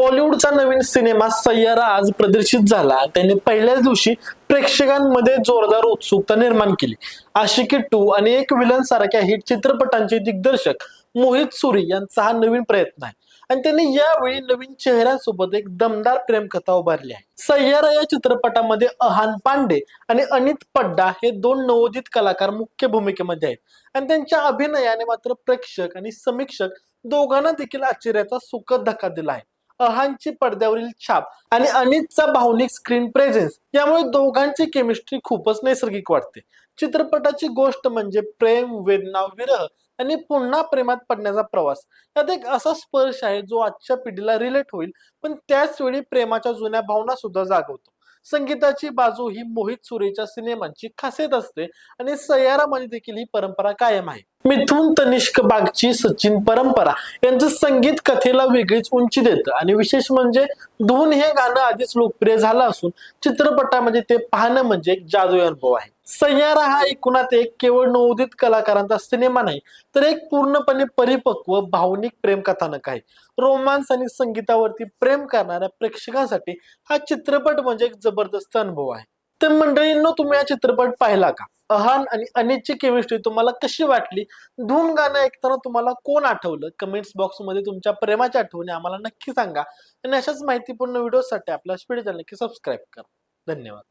बॉलिवूडचा नवीन cinema Saiyaara आज प्रदर्शित झाला। त्याने पहिल्याच दिवशी प्रेक्षकांमध्ये जोरदार उत्सुकता निर्माण केली। आशिकी 2 आणि एक विलन सारख्या हिट चित्रपटांचे दिग्दर्शक मोहित सुरी यांचा हा नवीन प्रयत्न आहे आणि त्यांनी यावेळी नवीन चेहऱ्यांसोबत एक दमदार प्रेमकथा उभारली आहे। सय्यारा या चित्रपटामध्ये अहान पांडे आणि अनित पड्डा हे दोन नवोदित कलाकार मुख्य भूमिकेमध्ये आहेत आणि त्यांच्या अभिनयाने मात्र प्रेक्षक आणि समीक्षक दोघांना देखील आश्चर्याचा सुखद धक्का दिला आहे। अहानची पडद्यावरील छाप आणि अनितचा भावनिक स्क्रीन प्रेझेन्स यामुळे दोघांची केमिस्ट्री खूपच नैसर्गिक वाटते। चित्रपटाची गोष्ट म्हणजे प्रेम, वेदना, विरह आणि पुन्हा प्रेमात पडण्याचा प्रवास। यात एक असा स्पर्श आहे जो आजच्या पिढीला रिलेट होईल, पण त्याच वेळी प्रेमाच्या जुन्या भावना सुद्धा जागवतो। संगीताची बाजू ही मोहित सुरेच्या सिनेमांची खासियत असते आणि सय्यारामध्ये देखील ही परंपरा कायम आहे। मिथुन तनिष्क बागची सचिन परंपरा यांचं संगीत कथेला वेगळीच उंची देतं आणि विशेष म्हणजे धून हे गाणं आधीच लोकप्रिय झालं असून चित्रपटामध्ये ते पाहणं म्हणजे एक जादुई अनुभव आहे। सय्यारा हा एकूणात एक केवळ नवोदित कलाकारांचा सिनेमा नाही, तर एक पूर्णपणे परिपक्व भावनिक प्रेम कथानक आहे। रोमांस आणि संगीतावरती प्रेम करणाऱ्या प्रेक्षकांसाठी हा चित्रपट म्हणजे एक जबरदस्त अनुभव आहे। तर मंडळींनो, तुम्ही हा चित्रपट पाहिला का? अहान आणि अनितची केमिस्ट्री तुम्हाला कशी वाटली? धून गाणं ऐकताना तुम्हाला कोण आठवलं? कमेंट्स बॉक्स मध्ये तुमच्या प्रेमाच्या आठवणी आम्हाला नक्की सांगा आणि अशाच माहितीपूर्ण व्हिडिओसाठी आपल्या स्पीड चॅनल नक्की सबस्क्राईब करा। धन्यवाद।